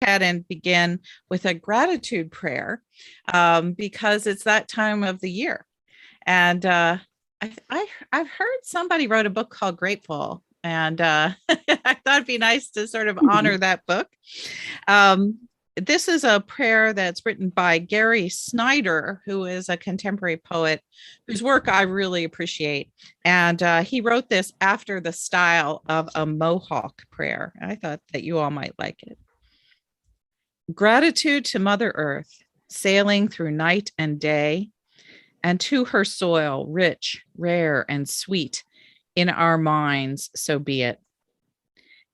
ahead and begin with a gratitude prayer because it's that time of the year. And I've heard somebody wrote a book called Grateful, and I thought it'd be nice to sort of honor that book. This is a prayer that's written by Gary Snyder, who is a contemporary poet whose work I really appreciate. And he wrote this after the style of a Mohawk prayer. I thought that you all might like it. Gratitude to Mother Earth, sailing through night and day, and to her soil, rich, rare, and sweet in our minds, so be it.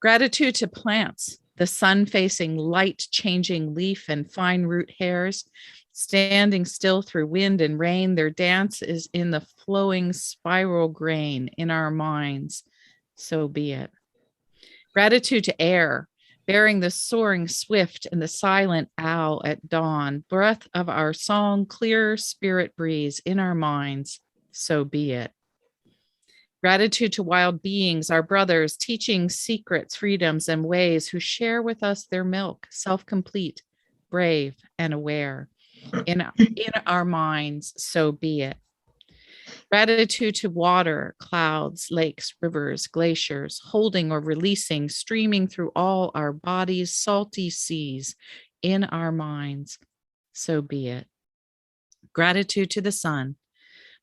Gratitude to plants, the sun-facing, light-changing leaf and fine root hairs, standing still through wind and rain, their dance is in the flowing spiral grain in our minds, so be it. Gratitude to air, bearing the soaring swift and the silent owl at dawn, breath of our song, clear spirit breeze in our minds, so be it. Gratitude to wild beings, our brothers, teaching secrets, freedoms, and ways, who share with us their milk, self-complete, brave, and aware. In our minds, so be it. Gratitude to water, clouds, lakes, rivers, glaciers, holding or releasing, streaming through all our bodies, salty seas, in our minds, so be it. Gratitude to the sun,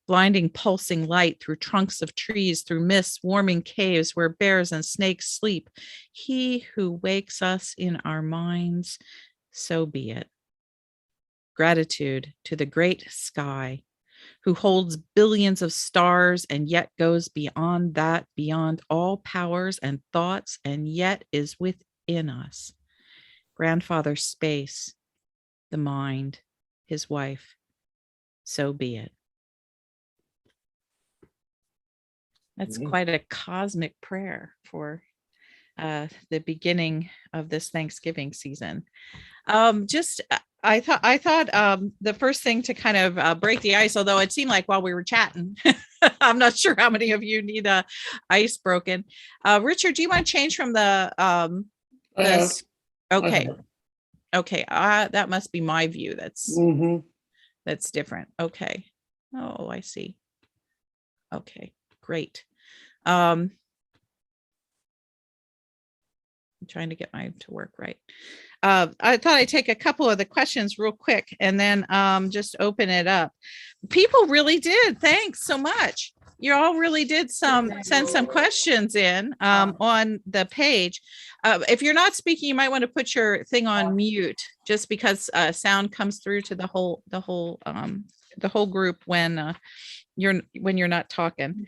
blinding, pulsing light through trunks of trees, through mists, warming caves where bears and snakes sleep. He who wakes us in our minds, so be it. Gratitude to the great sky, who holds billions of stars and yet goes beyond that, beyond all powers and thoughts, and yet is within us. Grandfather Space, the mind, his wife, so be it. That's quite a cosmic prayer for the beginning of this Thanksgiving season. I thought the first thing to kind of break the ice, although it seemed like while we were chatting, I'm not sure how many of you need ice broken. Richard, do you want to change from the this? Okay. Okay. That must be my view. That's different. Okay. Oh, I see. Okay, great. I'm trying to get mine to work right. I thought I'd take a couple of the questions real quick and then just open it up. People really did. Thanks so much. You all really did send some questions in on the page. If you're not speaking, you might want to put your thing on mute, just because sound comes through to the whole group when you're not talking.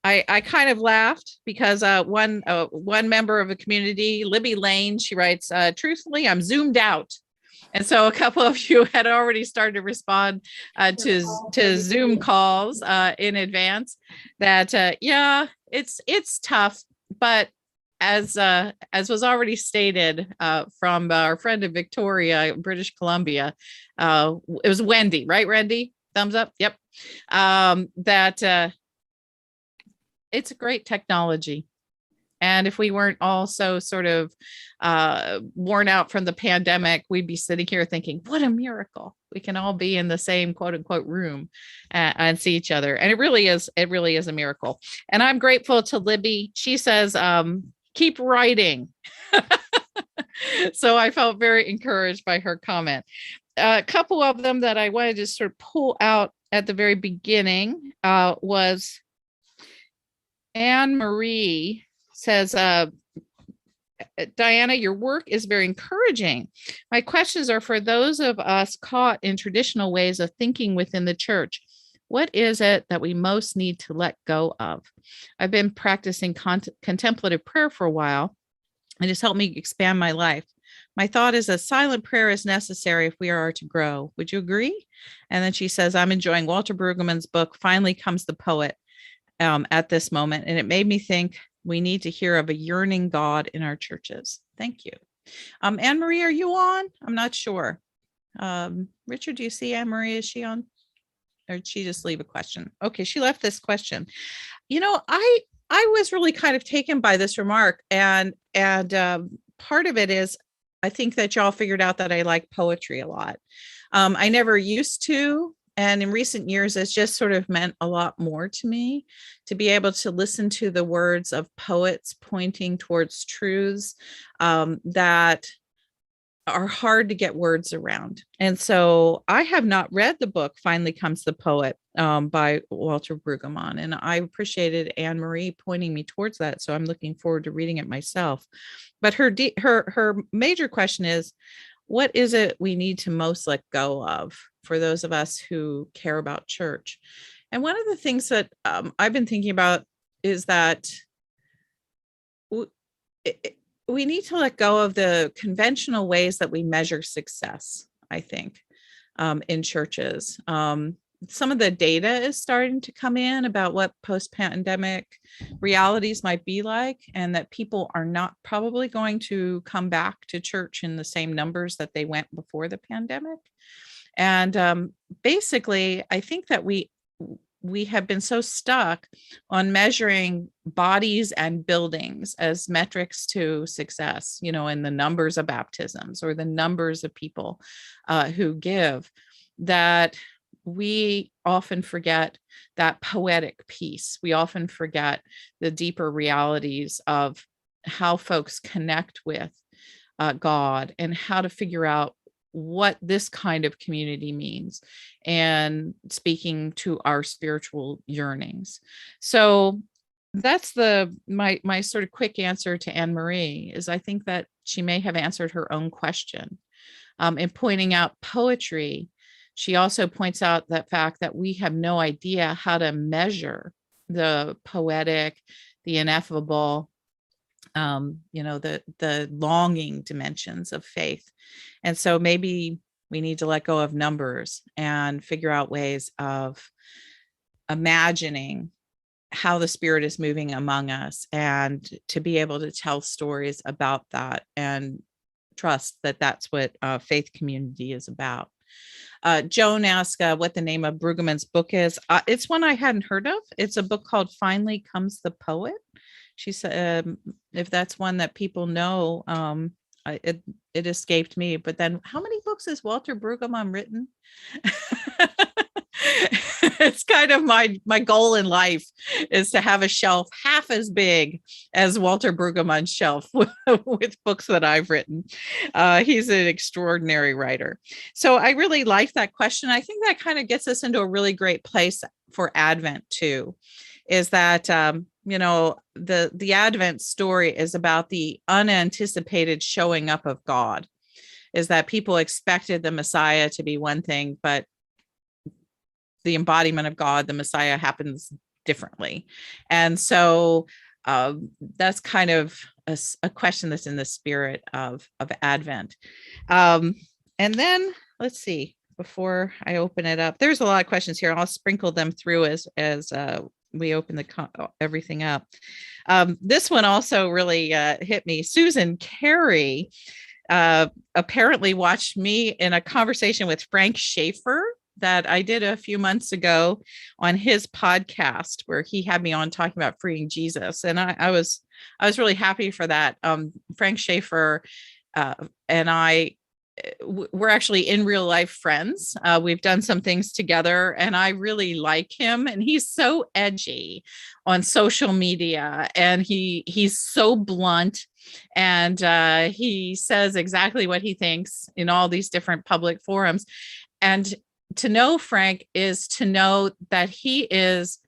I kind of laughed because one member of the community, Libby Lane, she writes, truthfully, I'm zoomed out. And so a couple of you had already started to respond to Zoom calls in advance that, yeah, it's tough. But as was already stated from our friend in Victoria, British Columbia, it was Wendy, right, Wendy? Thumbs up. Yep. That it's a great technology. And if we weren't all so sort of worn out from the pandemic, we'd be sitting here thinking, what a miracle. We can all be in the same quote unquote room and see each other. And it really is a miracle. And I'm grateful to Libby. She says, keep writing. So I felt very encouraged by her comment. A couple of them that I wanted to sort of pull out at the very beginning was Anne Marie says, Diana, your work is very encouraging. My questions are for those of us caught in traditional ways of thinking within the church. What is it that we most need to let go of? I've been practicing contemplative prayer for a while, and it's helped me expand my life. My thought is that silent prayer is necessary if we are to grow. Would you agree? And then she says, I'm enjoying Walter Brueggemann's book, Finally Comes the Poet, at this moment. And it made me think we need to hear of a yearning God in our churches. Thank you. Anne Marie, are you on? I'm not sure. Richard, do you see Anne Marie? Is she on? Or did she just leave a question? Okay, she left this question. You know, I was really kind of taken by this remark, and part of it is I think that y'all figured out that I like poetry a lot. I never used to. And in recent years, it's just sort of meant a lot more to me to be able to listen to the words of poets pointing towards truths that are hard to get words around. And so I have not read the book Finally Comes the Poet by Walter Brueggemann, and I appreciated Anne Marie pointing me towards that, so I'm looking forward to reading it myself. But her major question is, what is it we need to most let go of for those of us who care about church? And one of the things that I've been thinking about is that we need to let go of the conventional ways that we measure success, I think, in churches. Some of the data is starting to come in about what post-pandemic realities might be like, and that people are not probably going to come back to church in the same numbers that they went before the pandemic. And basically, I think that we have been so stuck on measuring bodies and buildings as metrics to success, in the numbers of baptisms or the numbers of people who give, that we often forget that poetic piece. We often forget the deeper realities of how folks connect with God and how to figure out what this kind of community means and speaking to our spiritual yearnings. So that's my sort of quick answer to Anne Marie is I think that she may have answered her own question. In pointing out poetry, she also points out that fact that we have no idea how to measure the poetic, the ineffable, the longing dimensions of faith. And so maybe we need to let go of numbers and figure out ways of imagining how the Spirit is moving among us, and to be able to tell stories about that and trust that that's what faith community is about. Joan asked what the name of Brueggemann's book is. It's one I hadn't heard of. It's a book called Finally Comes the Poet. She said, if that's one that people know, it escaped me. But then how many books has Walter Brueggemann written? It's kind of my goal in life is to have a shelf half as big as Walter Brueggemann's shelf with books that I've written. He's an extraordinary writer. So I really like that question. I think that kind of gets us into a really great place for Advent too, is that, the Advent story is about the unanticipated showing up of God, is that people expected the Messiah to be one thing, but the embodiment of God, the Messiah, happens differently. And so that's kind of a question that's in the spirit of Advent. And then let's see, before I open it up, there's a lot of questions here. I'll sprinkle them through as we open everything up. This one also really hit me. Susan Carey apparently watched me in a conversation with Frank Schaeffer that I did a few months ago on his podcast, where he had me on talking about freeing Jesus. And I was really happy for that. Frank Schaeffer and I, we're actually in real life friends. We've done some things together, and I really like him. And he's so edgy on social media, and he's so blunt, and he says exactly what he thinks in all these different public forums. And to know Frank is to know that he is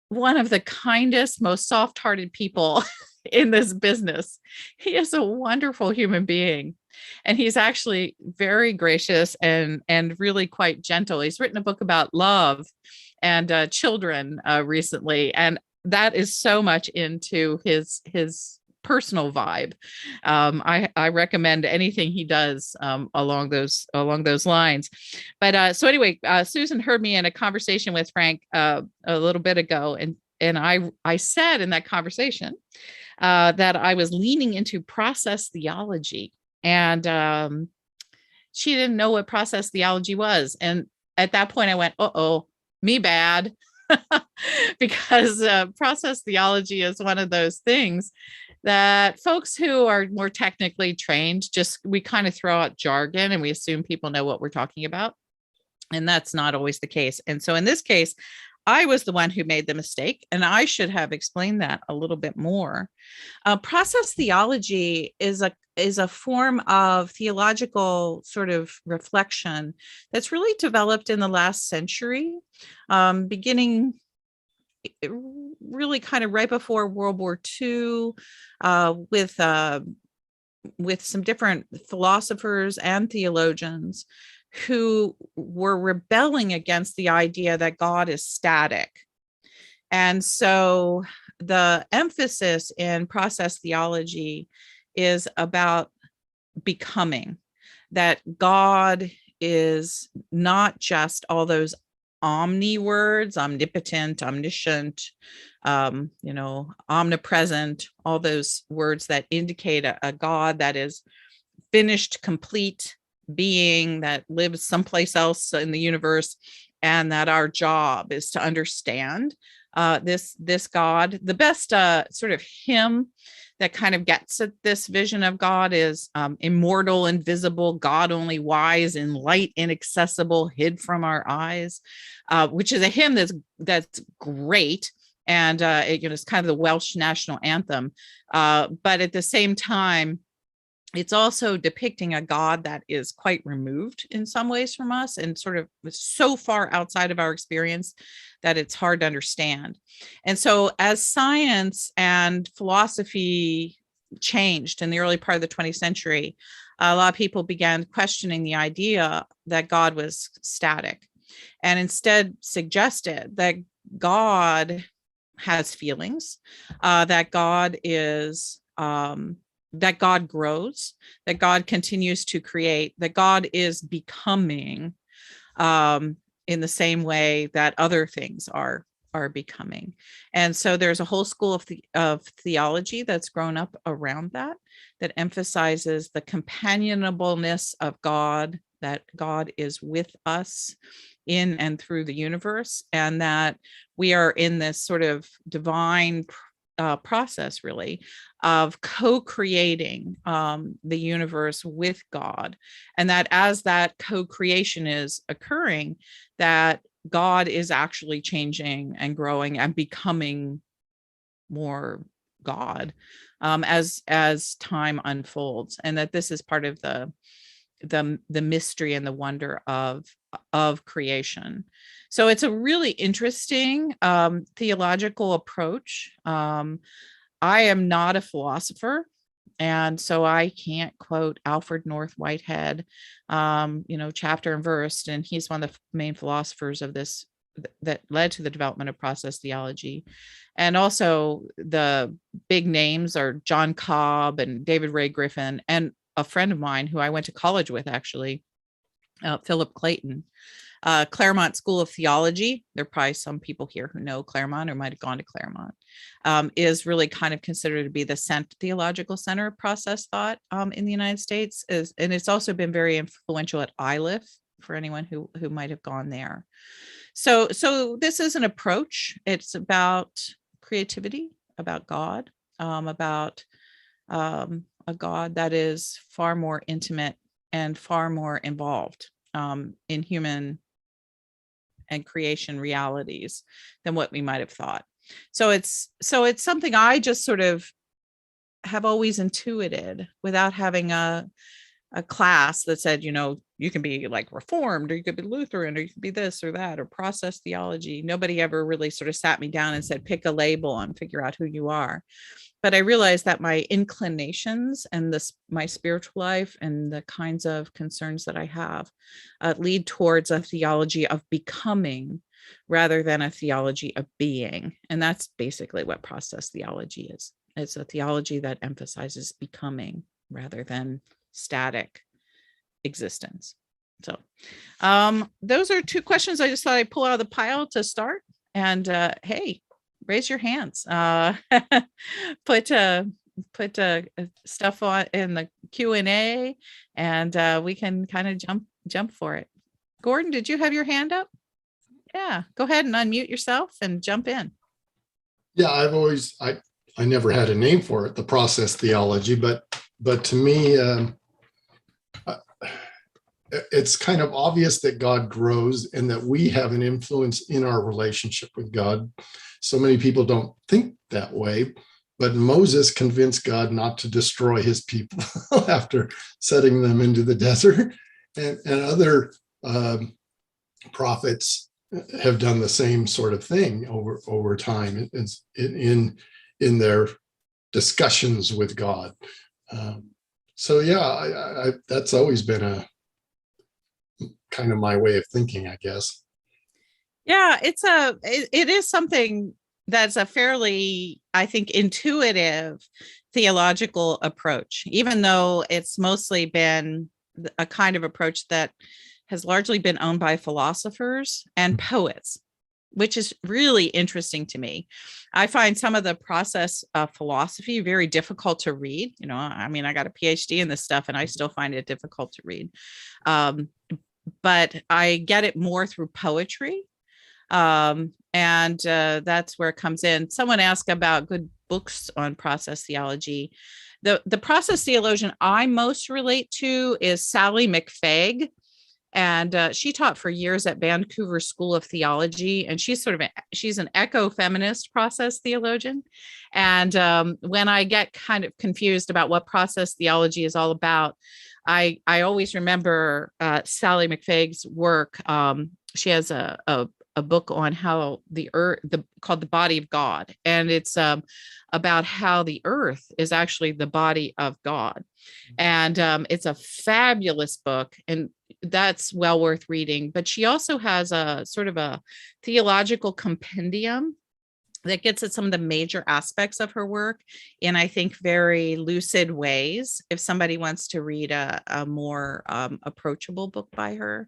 one of the kindest, most soft-hearted people in this business. He is a wonderful human being, and he's actually very gracious and really quite gentle. He's written a book about love and children recently, and that is so much into his personal vibe. I recommend anything he does along those lines. But so anyway, Susan heard me in a conversation with Frank a little bit ago, and I said in that conversation that I was leaning into process theology, and she didn't know what process theology was. And at that point, I went, "Uh-oh, me bad," because process theology is one of those things that folks who are more technically trained, we kind of throw out jargon and we assume people know what we're talking about. And that's not always the case. And so in this case, I was the one who made the mistake, and I should have explained that a little bit more. Process theology is a form of theological sort of reflection that's really developed in the last century, beginning really kind of right before World War II, with some different philosophers and theologians who were rebelling against the idea that God is static. And so the emphasis in process theology is about becoming, that God is not just all those omni words, omnipotent, omniscient, omnipresent, all those words that indicate a God that is finished, complete being that lives someplace else in the universe, and that our job is to understand this God. The best sort of hymn that kind of gets at this vision of God is immortal, invisible, God only wise, in light inaccessible, hid from our eyes, which is a hymn that's great. And it's kind of the Welsh national anthem. But at the same time, it's also depicting a God that is quite removed in some ways from us and sort of so far outside of our experience that it's hard to understand. And so as science and philosophy changed in the early part of the 20th century, a lot of people began questioning the idea that God was static, and instead suggested that God has feelings, that God is that God grows, that God continues to create, that God is becoming in the same way that other things are becoming. And so there's a whole school of theology that's grown up around that emphasizes the companionableness of God, that God is with us in and through the universe, and that we are in this sort of divine process, really, of co-creating the universe with God, and that as that co-creation is occurring, that God is actually changing and growing and becoming more God as time unfolds, and that this is part of the mystery and the wonder of creation. So it's a really interesting theological approach. I am not a philosopher, and so I can't quote Alfred North Whitehead, chapter and verse, and he's one of the main philosophers of this that led to the development of process theology. And also the big names are John Cobb and David Ray Griffin, and a friend of mine who I went to college with, actually, Philip Clayton. Claremont School of Theology, there are probably some people here who know Claremont or might have gone to Claremont, is really kind of considered to be the theological center of process thought in the United States. And it's also been very influential at ILIF for anyone who might have gone there. So this is an approach. It's about creativity, about God, about a God that is far more intimate and far more involved in human and creation realities than what we might have thought. So it's something I just sort of have always intuited without having a class that said, you can be like Reformed, or you could be Lutheran, or you could be this or that, or process theology. Nobody ever really sort of sat me down and said, pick a label and figure out who you are. But I realized that my inclinations and my spiritual life and the kinds of concerns that I have lead towards a theology of becoming rather than a theology of being. And that's basically what process theology is. It's a theology that emphasizes becoming rather than static existence. So those are two questions I just thought I'd pull out of the pile to start. And hey, raise your hands. Put stuff on in the Q&A, and we can kind of jump for it. Gordon, did you have your hand up? Yeah, go ahead and unmute yourself and jump in. Yeah, I never had a name for it, the process theology, but to me, it's kind of obvious that God grows and that we have an influence in our relationship with God. So many people don't think that way, but Moses convinced God not to destroy his people after setting them into the desert, and other prophets have done the same sort of thing over time in their discussions with God. So yeah, that's always been a kind of my way of thinking, I guess. Yeah, it is something that's a fairly, I think, intuitive theological approach, even though it's mostly been a kind of approach that has largely been owned by philosophers and poets, which is really interesting to me. I find some of the process of philosophy very difficult to read. I mean, I got a PhD in this stuff and I still find it difficult to read. But I get it more through poetry. And that's where it comes in. Someone asked about good books on process theology. The process theologian I most relate to is Sally McFaig. And she taught for years at Vancouver School of Theology, and she's an eco-feminist process theologian. And when I get kind of confused about what process theology is all about, I always remember Sally McFaig's work. She has a book on how the earth, called The Body of God, and it's about how the earth is actually the body of God. And it's a fabulous book, and that's well worth reading. But she also has a sort of a theological compendium that gets at some of the major aspects of her work in, I think, very lucid ways, if somebody wants to read a more approachable book by her.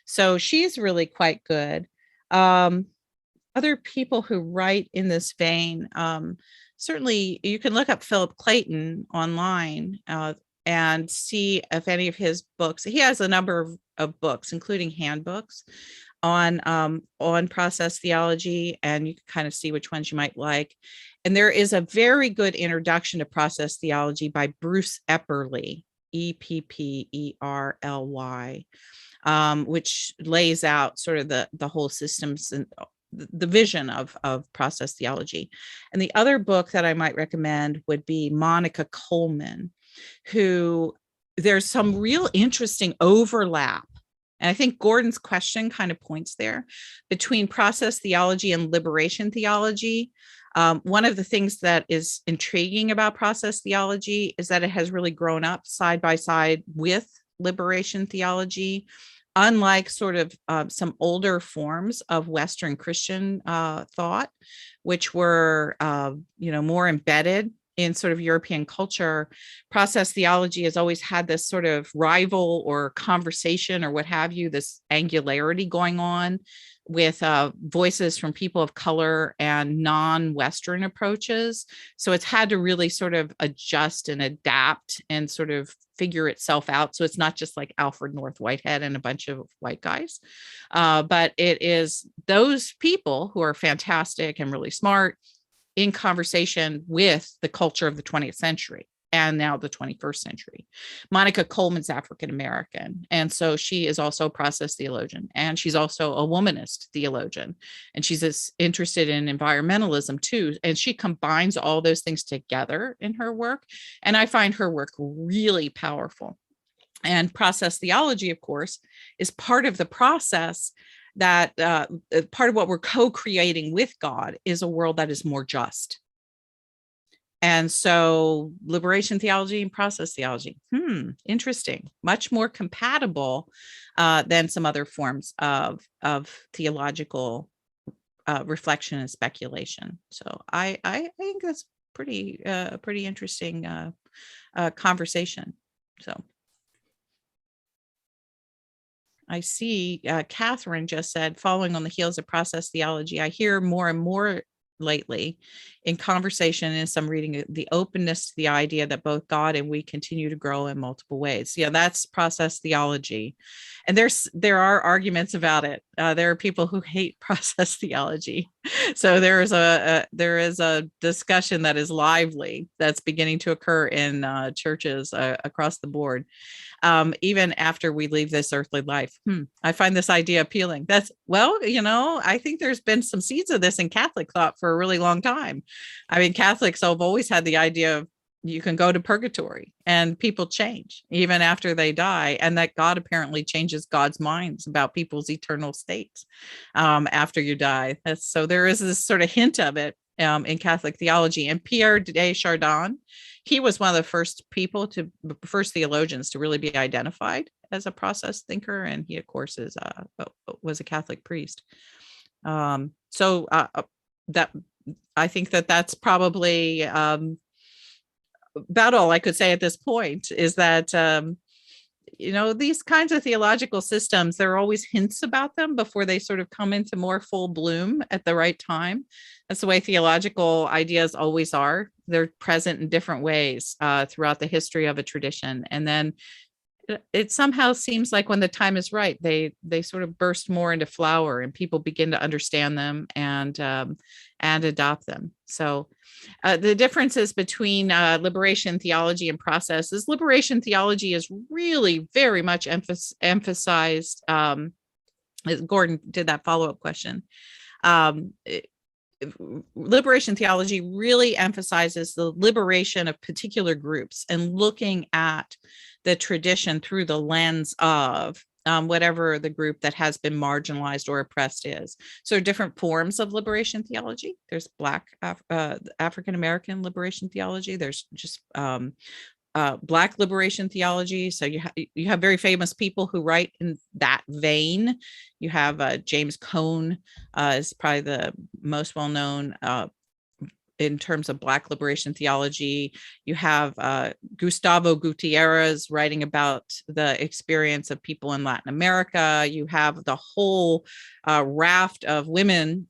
So she's really quite good. Other people who write in this vein, certainly you can look up Philip Clayton online and see if any of his books. He has a number of books, including handbooks on process theology, and you can kind of see which ones you might like. And there is a very good introduction to process theology by Bruce Epperly, Epperly, which lays out sort of the whole systems and the vision of process theology. And the other book that I might recommend would be Monica Coleman, who there's some real interesting overlap. And I think Gordon's question kind of points there between process theology and liberation theology. One of the things that is intriguing about process theology is that it has really grown up side by side with liberation theology, unlike sort of some older forms of Western Christian thought, which were, more embedded in sort of European culture. Process theology has always had this sort of rival or conversation or what have you, this angularity going on with voices from people of color and non-Western approaches. So it's had to really sort of adjust and adapt and sort of figure itself out. So it's not just like Alfred North Whitehead and a bunch of white guys, but it is those people who are fantastic and really smart in conversation with the culture of the 20th century and now the 21st century. Monica Coleman's African American, and so she is also a process theologian, and she's also a womanist theologian, and she's interested in environmentalism too, and she combines all those things together in her work, and I find her work really powerful. And process theology, of course, is part of the process that part of what we're co-creating with God is a world that is more just. And so liberation theology and process theology, interesting, much more compatible than some other forms of theological reflection and speculation. So I think that's pretty interesting conversation. So I see Catherine just said, following on the heels of process theology, I hear more and more lately in conversation and some reading the openness to the idea that both God and we continue to grow in multiple ways. Yeah, that's process theology. And there are arguments about it. There are people who hate process theology. So there is a discussion that is lively that's beginning to occur in churches across the board, even after we leave this earthly life. I find this idea appealing. That's, well, I think there's been some seeds of this in Catholic thought for a really long time. I mean, Catholics have always had the idea of you can go to purgatory and people change even after they die, and that God apparently changes God's minds about people's eternal states after you die. So there is this sort of hint of it in Catholic theology. And Pierre de Chardin, he was one of the first theologians to really be identified as a process thinker, and he of course was a Catholic priest. So that I think that's probably about all I could say at this point, is that these kinds of theological systems, there are always hints about them before they sort of come into more full bloom at the right time. That's the way theological ideas always are. They're present in different ways throughout the history of a tradition. And then it somehow seems like when the time is right, they sort of burst more into flower and people begin to understand them and adopt them. So the differences between liberation theology and processes: liberation theology is really very much emphasized. Gordon did that follow-up question. Liberation theology really emphasizes the liberation of particular groups and looking at the tradition through the lens of whatever the group that has been marginalized or oppressed is. So different forms of liberation theology. There's Black African American liberation theology. There's just Black liberation theology. So you have very famous people who write in that vein. You have James Cone is probably the most well-known in terms of Black liberation theology. You have Gustavo Gutierrez writing about the experience of people in Latin America. You have the whole raft of women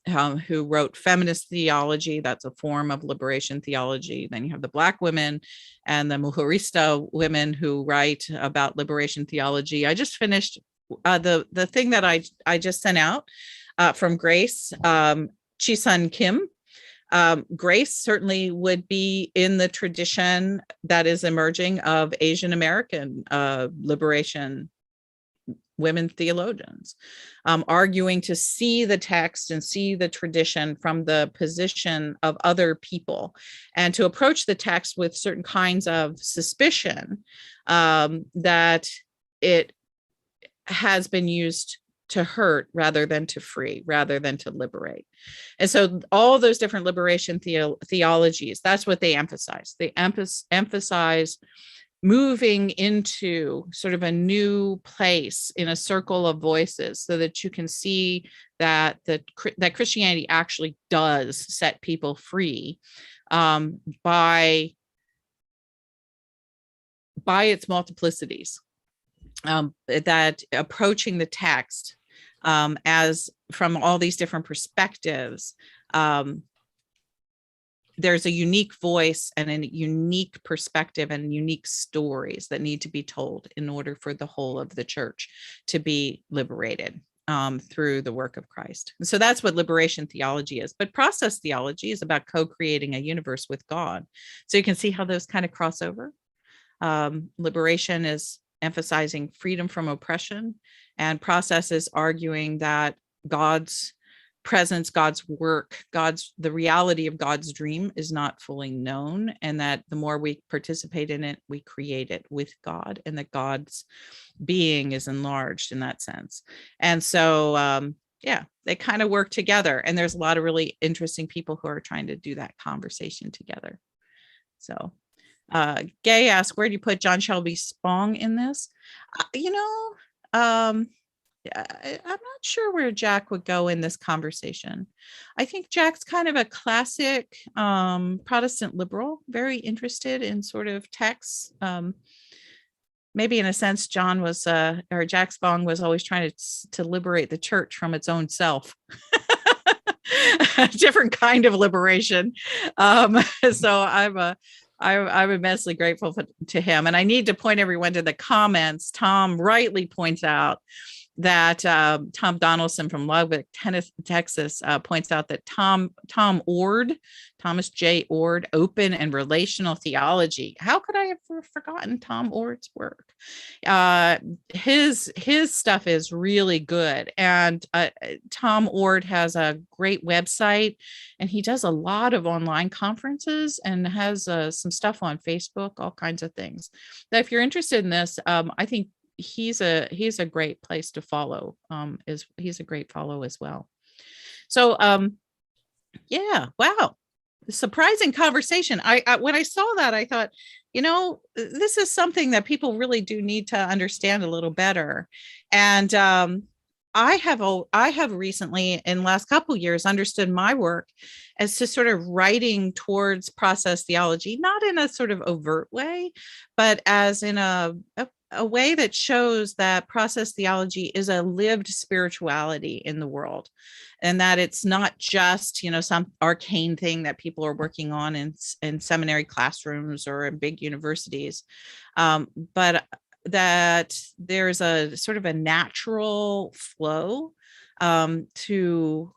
who wrote feminist theology. That's a form of liberation theology. Then you have the Black women and the Mujerista women who write about liberation theology. I just finished the thing that I just sent out from Grace Chisun Kim. Grace certainly would be in the tradition that is emerging of Asian American liberation women theologians, arguing to see the text and see the tradition from the position of other people, and to approach the text with certain kinds of suspicion that it has been used to hurt rather than to free, rather than to liberate. And so all those different liberation theologies, that's what they emphasize. They emphasize moving into sort of a new place in a circle of voices, so that you can see that that Christianity actually does set people free by its multiplicities. That approaching the text as from all these different perspectives, there's a unique voice and a unique perspective and unique stories that need to be told in order for the whole of the church to be liberated through the work of Christ. And so that's what liberation theology is. But process theology is about co-creating a universe with God. So you can see how those kind of cross over. Liberation is emphasizing freedom from oppression, and process is arguing that God's presence, God's work, the reality of God's dream is not fully known, and that the more we participate in it, we create it with God, and that God's being is enlarged in that sense. And so they kind of work together, and there's a lot of really interesting people who are trying to do that conversation together. So Gay asks, where do you put John Shelby Spong in this? I'm not sure where Jack would go in this conversation. I think Jack's kind of a classic Protestant liberal, very interested in sort of texts. Maybe in a sense, Jack Spong was always trying to liberate the church from its own self. A different kind of liberation. So I'm immensely grateful to him. And I need to point everyone to the comments. Tom rightly points out that Tom Donaldson from Lubbock, Texas, points out that Thomas J. Ord, Open and Relational Theology. How could I have forgotten Tom Ord's work? His stuff is really good, and Tom Ord has a great website, and he does a lot of online conferences and has some stuff on Facebook, all kinds of things. That if you're interested in this, I think he's a great place to follow. He's a great follow as well. So yeah, wow, surprising conversation. I when I saw that, I thought, this is something that people really do need to understand a little better. And I have recently, in the last couple of years, understood my work as to sort of writing towards process theology, not in a sort of overt way, but as in a way that shows that process theology is a lived spirituality in the world, and that it's not just, some arcane thing that people are working on in seminary classrooms or in big universities, but that there's a sort of a natural flow to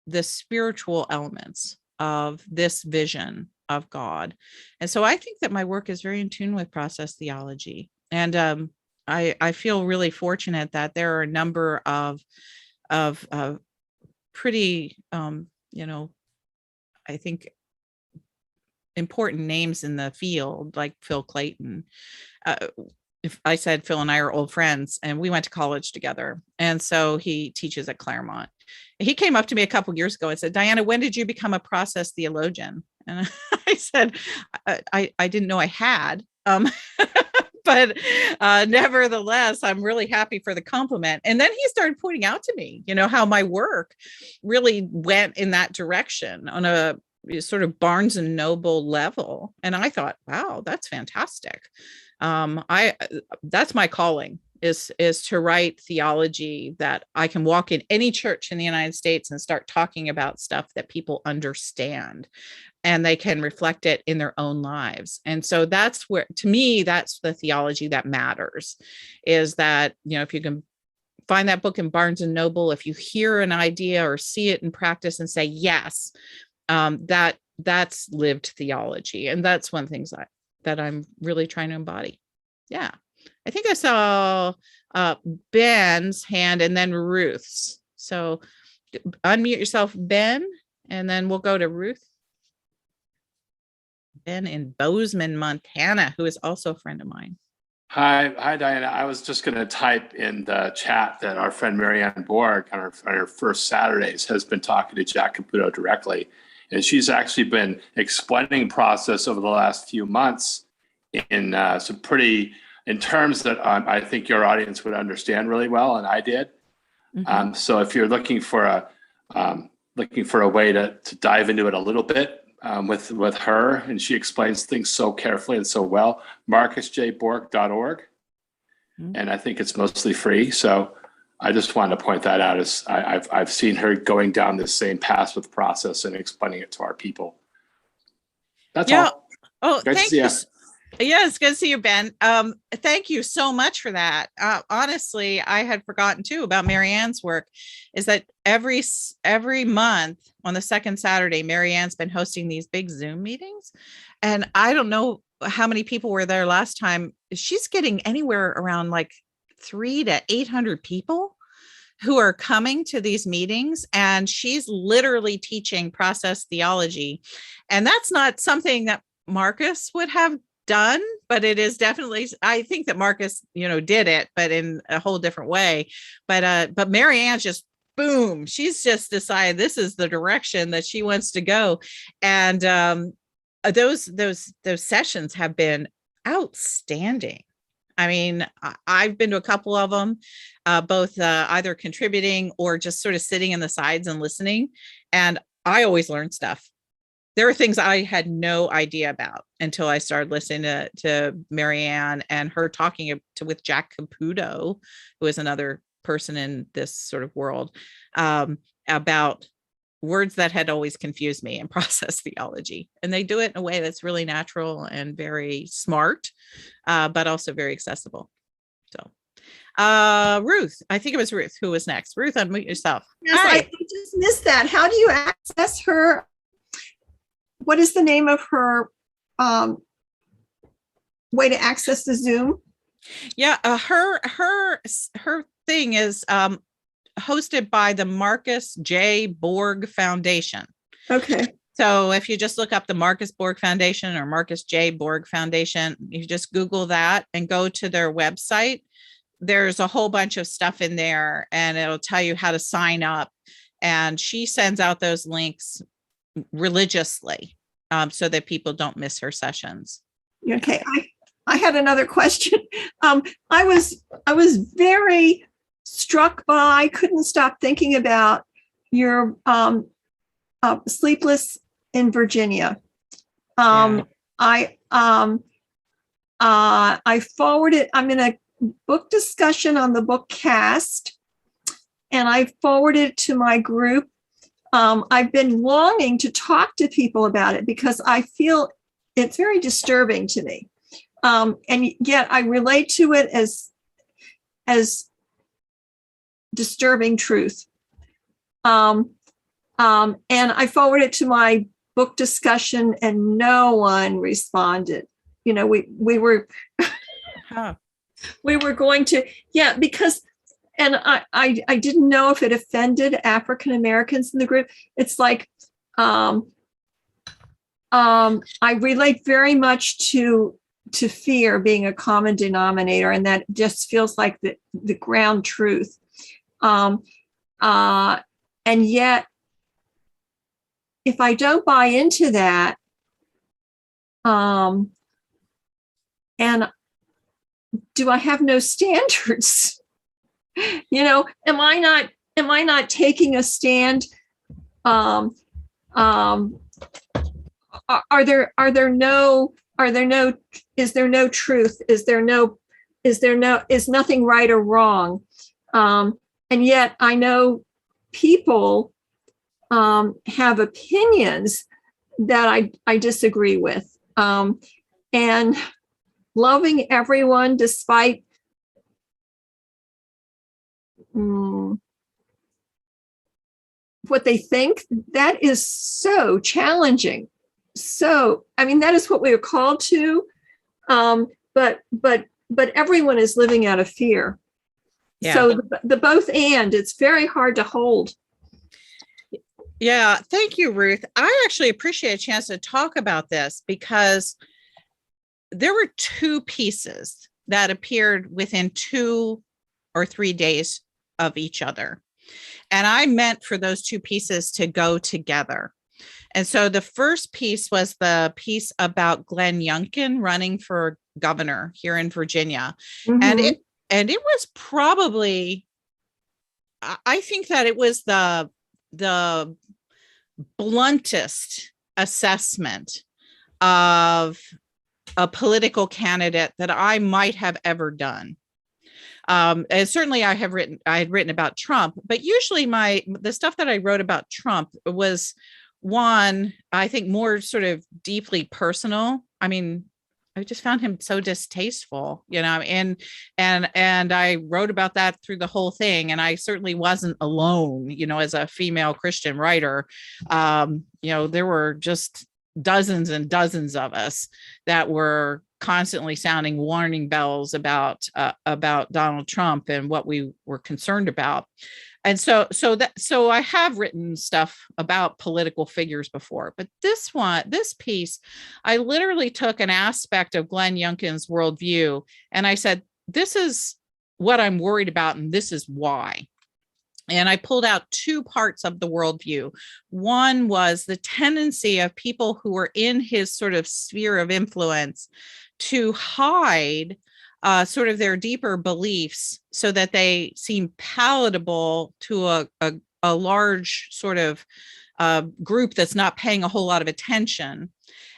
the spiritual elements of this vision of God. And so I think that my work is very in tune with process theology. And I feel really fortunate that there are a number of pretty, I think, important names in the field, like Phil Clayton. If I said Phil and I are old friends, and we went to college together. And so he teaches at Claremont. He came up to me a couple of years ago and said, Diana, when did you become a process theologian? And I said, I didn't know I had. But nevertheless, I'm really happy for the compliment. And then he started pointing out to me, how my work really went in that direction on a sort of Barnes and Noble level. And I thought, wow, that's fantastic. That's my calling, is to write theology that I can walk in any church in the United States and start talking about stuff that people understand, and they can reflect it in their own lives. And so that's where, to me, that's the theology that matters, is that, if you can find that book in Barnes and Noble, if you hear an idea or see it in practice and say, yes, that's lived theology. And that's one of the things that I'm really trying to embody. Yeah. I think I saw Ben's hand and then Ruth's. So unmute yourself, Ben, and then we'll go to Ruth. Ben in Bozeman, Montana, who is also a friend of mine. Hi, Diana. I was just going to type in the chat that our friend Marianne Borg on her first Saturdays has been talking to Jack Caputo directly. And she's actually been explaining process over the last few months in some pretty, in terms that I think your audience would understand really well, and I did. Mm-hmm. So if you're looking for a way to dive into it a little bit with her, and she explains things so carefully and so well, marcusjborg.org. Mm-hmm. And I think it's mostly free. So I just wanted to point that out, as I've seen her going down this same path with process and explaining it to our people. That's all. Oh, thank you. Yeah, it's good to see you, Ben. Thank you so much for that. Honestly, I had forgotten too about Marianne's work. Is that every month on the second Saturday, Marianne's been hosting these big Zoom meetings, and I don't know how many people were there last time. She's getting anywhere around like 300 to 800 people who are coming to these meetings, and she's literally teaching process theology. And that's not something that Marcus would have done, but it is definitely, I think that Marcus, did it, but in a whole different way. But Marianne just, boom, she's just decided this is the direction that she wants to go. And those sessions have been outstanding. I mean, I've been to a couple of them, both either contributing or just sort of sitting in the sides and listening. And I always learn stuff. There are things I had no idea about until I started listening to Marianne and her talking with Jack Caputo, who is another person in this sort of world, about words that had always confused me in process theology. And they do it in a way that's really natural and very smart, but also very accessible. So Ruth, I think it was Ruth who was next. Ruth, unmute yourself. Yes, Hi. I just missed that. How do you access her? What is the name of her way to access the Zoom? Yeah, her thing is hosted by the Marcus J. Borg Foundation. Okay. So if you just look up the Marcus Borg Foundation or Marcus J. Borg Foundation, you just Google that and go to their website. There's a whole bunch of stuff in there, and it'll tell you how to sign up. And she sends out those links religiously, so that people don't miss her sessions. Okay. I had another question. I was very struck by, couldn't stop thinking about your Sleepless in Virginia. Yeah. I forwarded, I'm in a book discussion on the book Cast, and I forwarded it to my group. I've been longing to talk to people about it because I feel it's very disturbing to me. And yet I relate to it as disturbing truth. And I forwarded it to my book discussion, and no one responded. You know, we were Huh. we were going to, yeah, because, and I didn't know if it offended African Americans in the group. It's like, I relate very much to fear being a common denominator, and that just feels like the ground truth. And yet, if I don't buy into that, and do I have no standards? You know, am I not taking a stand? Are there no is there no truth? Is nothing right or wrong? And yet I know people have opinions that I disagree with. And loving everyone despite what they think, that is so challenging. So, I mean, that is what we are called to. But everyone is living out of fear. Yeah. So the both and, it's very hard to hold. Yeah, thank you, Ruth. I actually appreciate a chance to talk about this because there were two pieces that appeared within 2 or 3 days of each other. And I meant for those two pieces to go together. And so the first piece was the piece about Glenn Youngkin running for governor here in Virginia. Mm-hmm. And it was probably, I think that it was the bluntest assessment of a political candidate that I might have ever done. And certainly I had written about Trump, but usually the stuff that I wrote about Trump was one, I think, more sort of deeply personal. I mean, I just found him so distasteful, you know, and I wrote about that through the whole thing. And I certainly wasn't alone, you know, as a female Christian writer. You know, there were just dozens and dozens of us that were constantly sounding warning bells about Donald Trump and what we were concerned about. And so I have written stuff about political figures before, but this piece, I literally took an aspect of Glenn Youngkin's worldview and I said, this is what I'm worried about, and this is why. And I pulled out two parts of the worldview. One was the tendency of people who were in his sort of sphere of influence to hide sort of their deeper beliefs so that they seem palatable to a large sort of group that's not paying a whole lot of attention.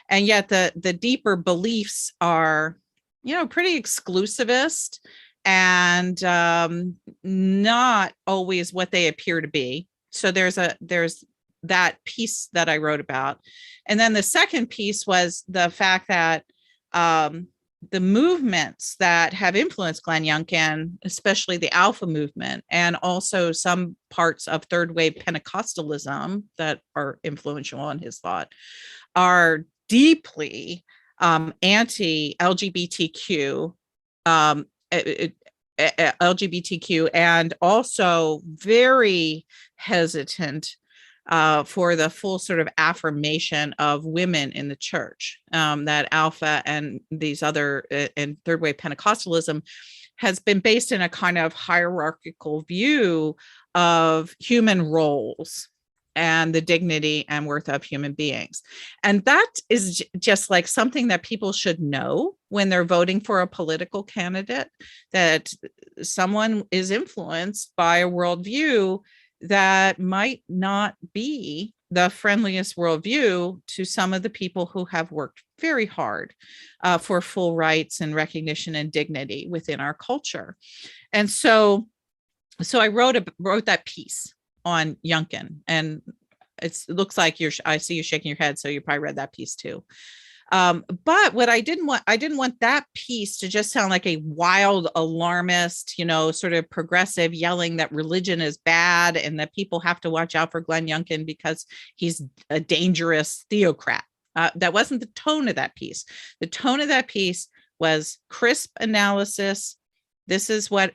And yet the deeper beliefs are, you know, pretty exclusivist and not always what they appear to be. So there's that piece that I wrote about. And then the second piece was the fact that the movements that have influenced Glenn Youngkin, especially the Alpha movement, and also some parts of third wave Pentecostalism that are influential in his thought, are deeply anti-LGBTQ, LGBTQ, and also very hesitant for the full sort of affirmation of women in the church. That Alpha and these other and third wave Pentecostalism has been based in a kind of hierarchical view of human roles and the dignity and worth of human beings. And that is just like something that people should know when they're voting for a political candidate, that someone is influenced by a worldview that might not be the friendliest worldview to some of the people who have worked very hard for full rights and recognition and dignity within our culture. And so I wrote that piece on Youngkin, and it looks like I see you shaking your head, so you probably read that piece too. But what I didn't want that piece to just sound like a wild alarmist, sort of progressive yelling that religion is bad and that people have to watch out for Glenn Youngkin because he's a dangerous theocrat. That wasn't the tone of that piece. The tone of that piece was crisp analysis. This is what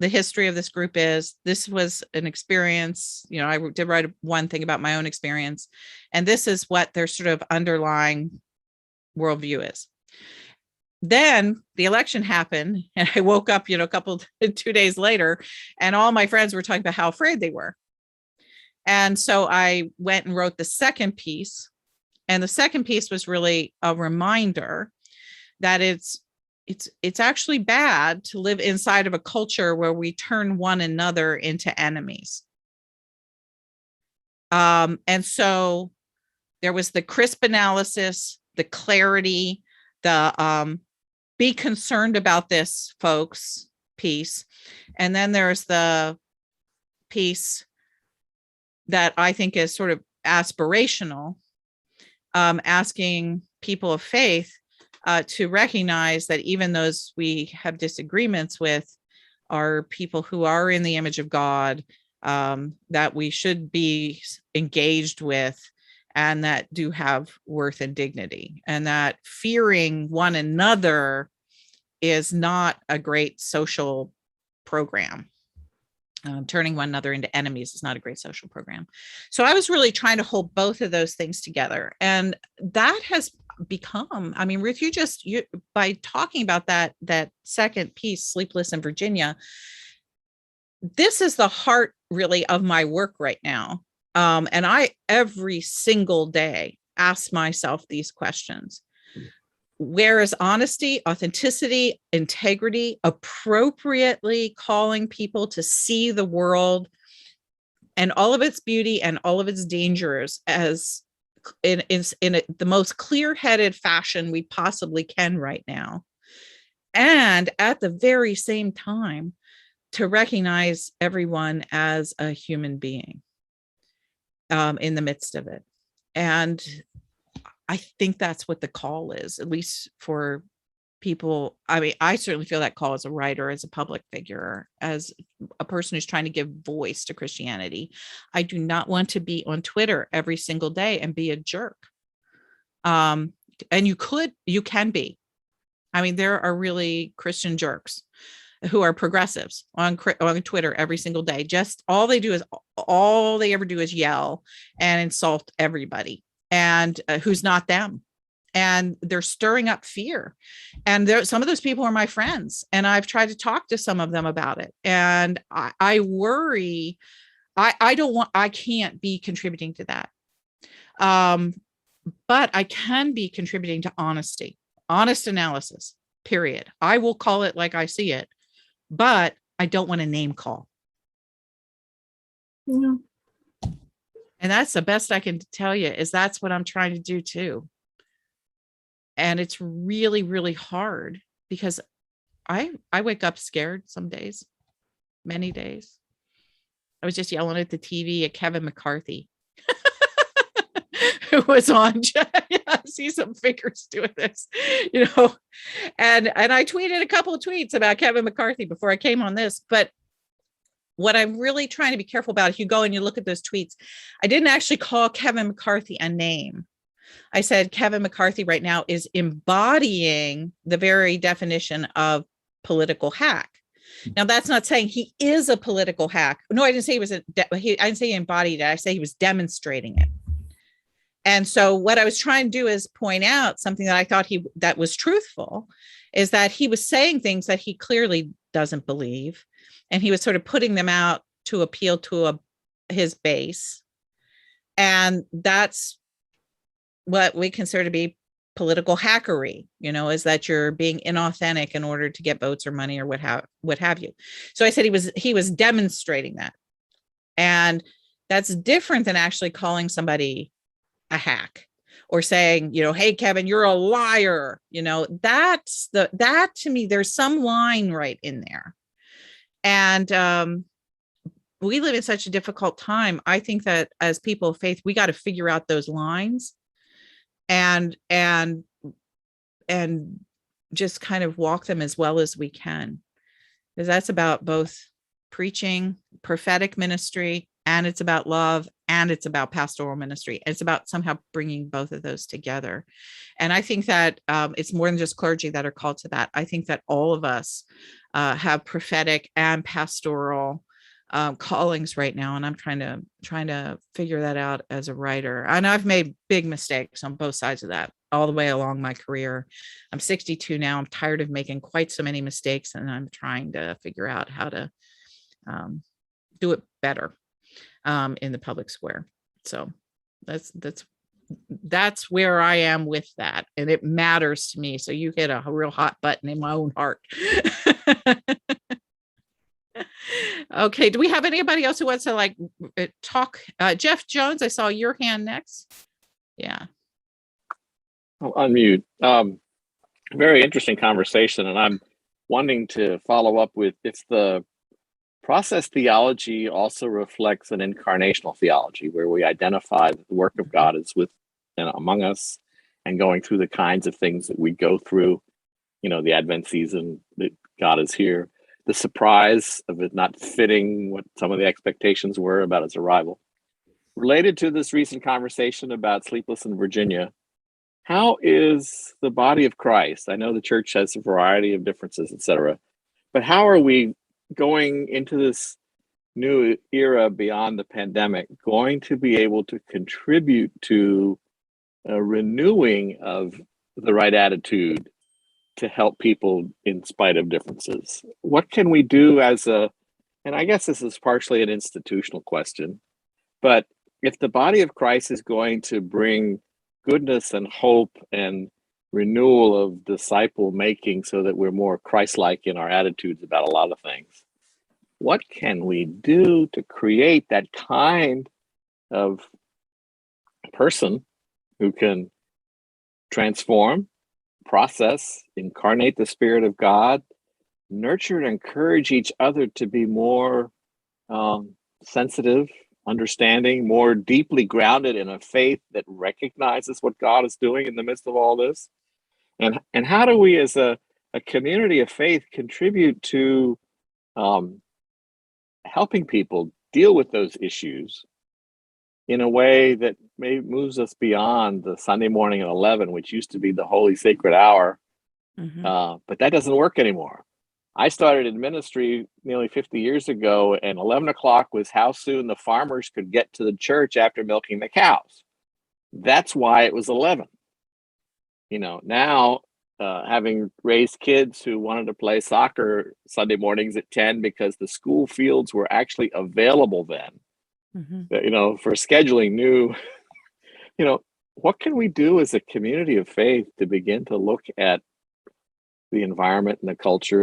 the history of this group is. This was an experience. I did write one thing about my own experience, and this is what their sort of underlying worldview is. Then the election happened, and I woke up, 2 days later, and all my friends were talking about how afraid they were. And so I went and wrote the second piece, and the second piece was really a reminder that it's actually bad to live inside of a culture where we turn one another into enemies. And so there was the crisp analysis, the clarity, the be concerned about this, folks, piece. And then there's the piece that I think is sort of aspirational, asking people of faith to recognize that even those we have disagreements with are people who are in the image of God, that we should be engaged with, and that do have worth and dignity, and that fearing one another is not a great social program. Turning one another into enemies is not a great social program. So I was really trying to hold both of those things together. And that has become, Ruth, you by talking about that second piece, Sleepless in Virginia, this is the heart really of my work right now. And I, every single day, ask myself these questions. Where is honesty, authenticity, integrity, appropriately calling people to see the world and all of its beauty and all of its dangers as in the most clear-headed fashion we possibly can right now. And at the very same time, to recognize everyone as a human being in the midst of it. And I think that's what the call is, at least for people. I certainly feel that call as a writer, as a public figure, as a person who's trying to give voice to Christianity. I do not want to be on Twitter every single day and be a jerk. And you can be. There are really Christian jerks who are progressives on Twitter every single day. Just all they ever do is yell and insult everybody, and who's not them. And they're stirring up fear. And some of those people are my friends, and I've tried to talk to some of them about it. And I worry, I can't be contributing to that. But I can be contributing to honesty, honest analysis, period. I will call it like I see it, but I don't want to name call. Yeah. And that's the best I can tell you, is that's what I'm trying to do too. And it's really, really hard because I wake up scared some days, many days. I was just yelling at the TV at Kevin McCarthy, who was on. I see some fingers doing this, and I tweeted a couple of tweets about Kevin McCarthy before I came on this. But what I'm really trying to be careful about, if you go and you look at those tweets, I didn't actually call Kevin McCarthy a name. I said Kevin McCarthy right now is embodying the very definition of political hack. Now, that's not saying he is a political hack. No, I didn't say he was I didn't say he embodied it. I say he was demonstrating it. And so what I was trying to do is point out something that I thought that was truthful, is that he was saying things that he clearly doesn't believe. And he was sort of putting them out to appeal to his base. And that's what we consider to be political hackery, is that you're being inauthentic in order to get votes or money or what have you. So I said he was demonstrating that. And that's different than actually calling somebody a hack or saying, hey, Kevin, you're a liar. That to me, there's some line right in there. And we live in such a difficult time. I think that as people of faith, we got to figure out those lines and just kind of walk them as well as we can, because that's about both preaching, prophetic ministry, and it's about love, and it's about pastoral ministry. It's about somehow bringing both of those together. And I think that it's more than just clergy that are called to that. I think that all of us have prophetic and pastoral callings right now, and I'm trying to figure that out as a writer. And I've made big mistakes on both sides of that all the way along my career. I'm 62 now. I'm tired of making quite so many mistakes, and I'm trying to figure out how to do it better in the public square. So that's where I am with that, and it matters to me. So you hit a real hot button in my own heart. Okay, do we have anybody else who wants to talk? Jeff Jones, I saw your hand next. Yeah. I'll unmute. Very interesting conversation, and I'm wanting to follow up with if the process theology also reflects an incarnational theology, where we identify that the work of God is with and among us and going through the kinds of things that we go through, the Advent season, that God is here, the surprise of it not fitting what some of the expectations were about his arrival. Related to this recent conversation about Sleepless in Virginia, how is the body of Christ? I know the church has a variety of differences, etc., but how are we going into this new era beyond the pandemic going to be able to contribute to a renewing of the right attitude to help people in spite of differences? What can we do and I guess this is partially an institutional question, but if the body of Christ is going to bring goodness and hope and renewal of disciple making so that we're more Christ-like in our attitudes about a lot of things, what can we do to create that kind of person who can transform, process, incarnate the Spirit of God, nurture and encourage each other to be more sensitive, understanding, more deeply grounded in a faith that recognizes what God is doing in the midst of all this? And how do we as a community of faith contribute to helping people deal with those issues in a way that moves us beyond the Sunday morning at 11, which used to be the holy sacred hour, but that doesn't work anymore. I started in ministry nearly 50 years ago, and 11 o'clock was how soon the farmers could get to the church after milking the cows. That's why it was 11. Now, having raised kids who wanted to play soccer Sunday mornings at 10 because the school fields were actually available then, for scheduling new, what can we do as a community of faith to begin to look at the environment and the culture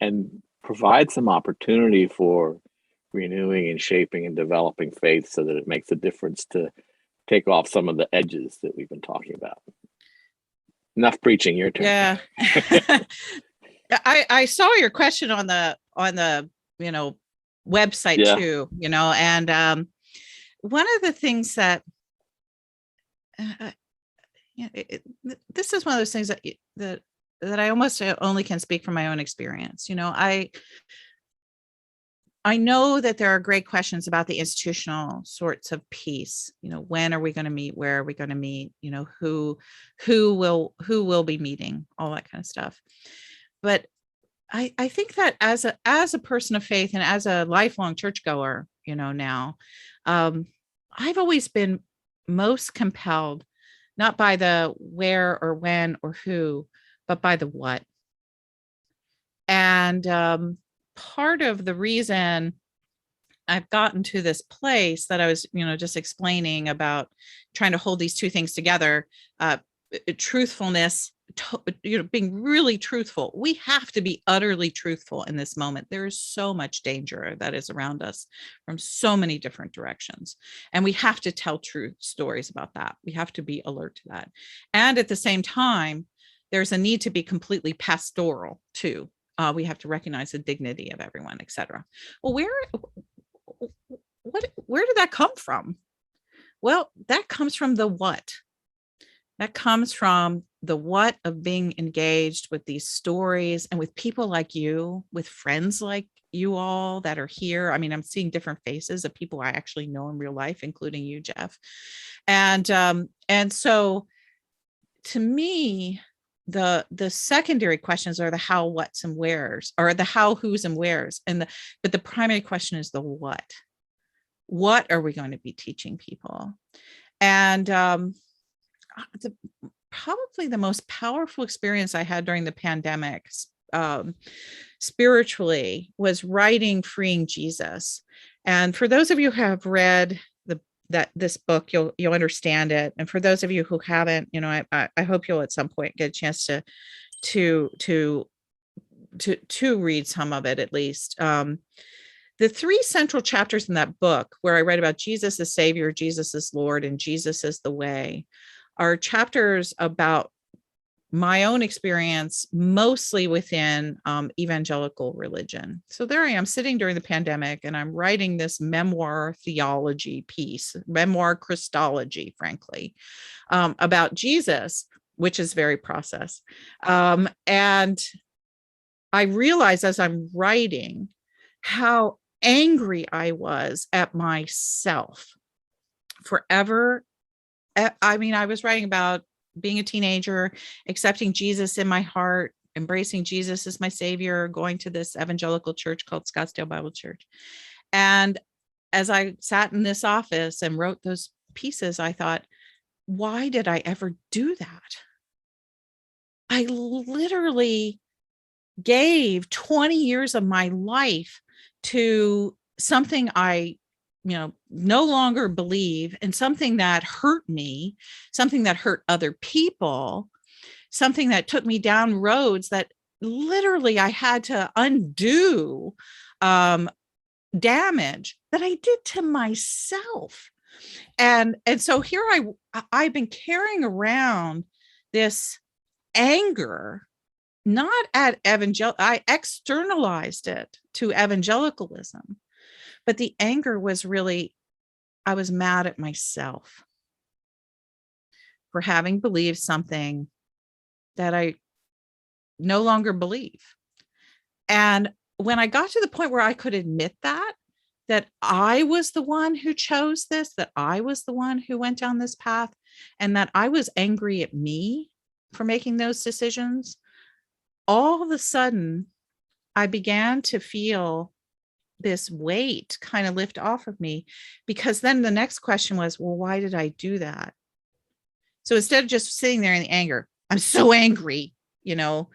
and provide some opportunity for renewing and shaping and developing faith so that it makes a difference to take off some of the edges that we've been talking about? Enough preaching, your turn. Yeah. I saw your question on the website too, and one of the things that yeah, this is one of those things that I almost only can speak from my own experience. I know that there are great questions about the institutional sorts of peace. When are we going to meet? Where are we going to meet? Who will be meeting? All that kind of stuff. But I think that as a person of faith and as a lifelong churchgoer, now, I've always been most compelled, not by the where or when or who, but by the what. And part of the reason I've gotten to this place that I was, just explaining about trying to hold these two things together, truthfulness, being really truthful. We have to be utterly truthful in this moment. There is so much danger that is around us from so many different directions. And we have to tell true stories about that. We have to be alert to that. And at the same time, there's a need to be completely pastoral too. We have to recognize the dignity of everyone, et cetera. Well, where did that come from? Well, that comes from the what. That comes from the what of being engaged with these stories and with people like you, with friends like you all that are here. I mean, I'm seeing different faces of people I actually know in real life, including you, Jeff. And so to me, the secondary questions are the how, what's, and where's, or the how, who's, and where's. But the primary question is the what. What are we going to be teaching people? And probably the most powerful experience I had during the pandemic, spiritually, was writing Freeing Jesus. And for those of you who have read this book, you'll understand it. And for those of you who haven't, I hope you'll at some point get a chance to read some of it at least. The three central chapters in that book, where I write about Jesus as Savior, Jesus as Lord, and Jesus as the way, are chapters about my own experience, mostly within evangelical religion. So there I am sitting during the pandemic, and I'm writing this memoir theology piece, memoir Christology, frankly, about Jesus, which is very process. And I realize as I'm writing how angry I was at myself forever. I mean, I was writing about being a teenager, accepting Jesus in my heart, embracing Jesus as my savior, going to this evangelical church called Scottsdale Bible Church. And as I sat in this office and wrote those pieces, I thought, why did I ever do that? I literally gave 20 years of my life to something I no longer believe, and something that hurt me, something that hurt other people, something that took me down roads that literally I had to undo damage that I did to myself. And so here I've been carrying around this anger, not at I externalized it to evangelicalism. But the anger was really, I was mad at myself for having believed something that I no longer believe. And when I got to the point where I could admit that I was the one who chose this, that I was the one who went down this path, and that I was angry at me for making those decisions, all of a sudden, I began to feel this weight kind of lift off of me, because then the next question was, well, why did I do that? So instead of just sitting there in the anger, I'm so angry, and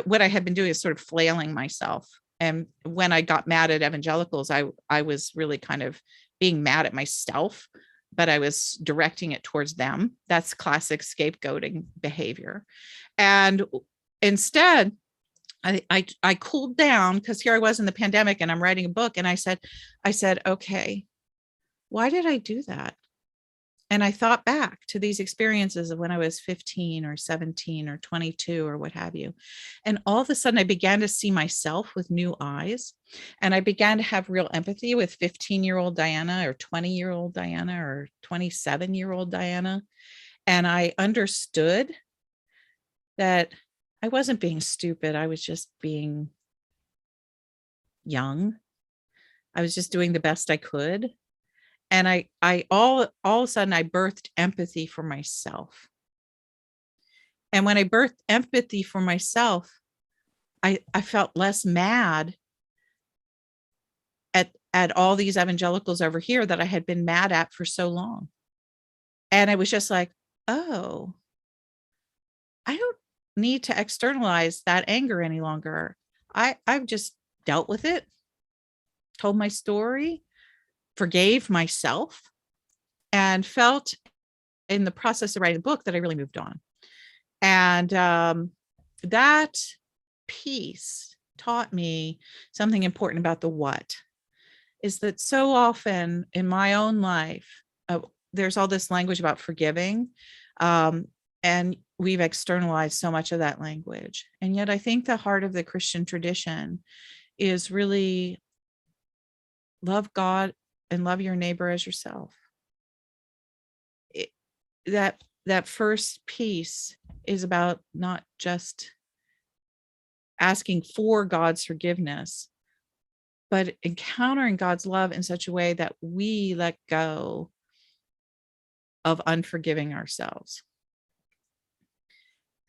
what I had been doing is sort of flailing myself. And when I got mad at evangelicals, I was really kind of being mad at myself, but I was directing it towards them. That's classic scapegoating behavior. And instead, I cooled down, because here I was in the pandemic and I'm writing a book. And I said, okay, why did I do that? And I thought back to these experiences of when I was 15 or 17 or 22 or what have you. And all of a sudden I began to see myself with new eyes. And I began to have real empathy with 15-year-old Diana, or 20-year-old Diana, or 27-year-old Diana. And I understood that I wasn't being stupid. I was just being young. I was just doing the best I could. And I all of a sudden I birthed empathy for myself. And when I birthed empathy for myself, I felt less mad at all these evangelicals over here that I had been mad at for so long. And I was just like, oh, I don't need to externalize that anger any longer. I've just dealt with it, told my story, forgave myself, and felt in the process of writing the book that I really moved on. And that piece taught me something important about the what, is that so often in my own life, there's all this language about forgiving, and we've externalized so much of that language. And yet I think the heart of the Christian tradition is really love God and love your neighbor as yourself. That first piece is about not just asking for God's forgiveness, but encountering God's love in such a way that we let go of unforgiving ourselves.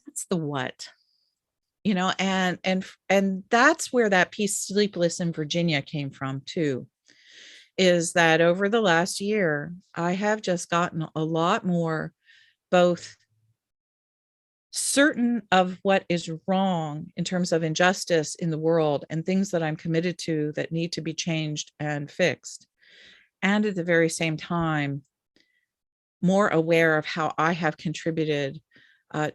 That's the what, and that's where that piece Sleepless in Virginia came from too, is that over the last year, I have just gotten a lot more both certain of what is wrong in terms of injustice in the world and things that I'm committed to that need to be changed and fixed. And at the very same time, more aware of how I have contributed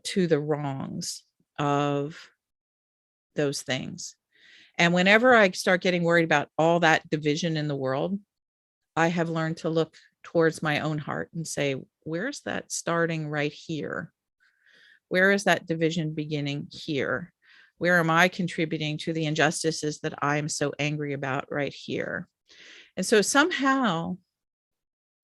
to the wrongs of those things. And whenever I start getting worried about all that division in the world, I have learned to look towards my own heart and say, where's that starting right here? Where is that division beginning here? Where am I contributing to the injustices that I'm so angry about right here? And so somehow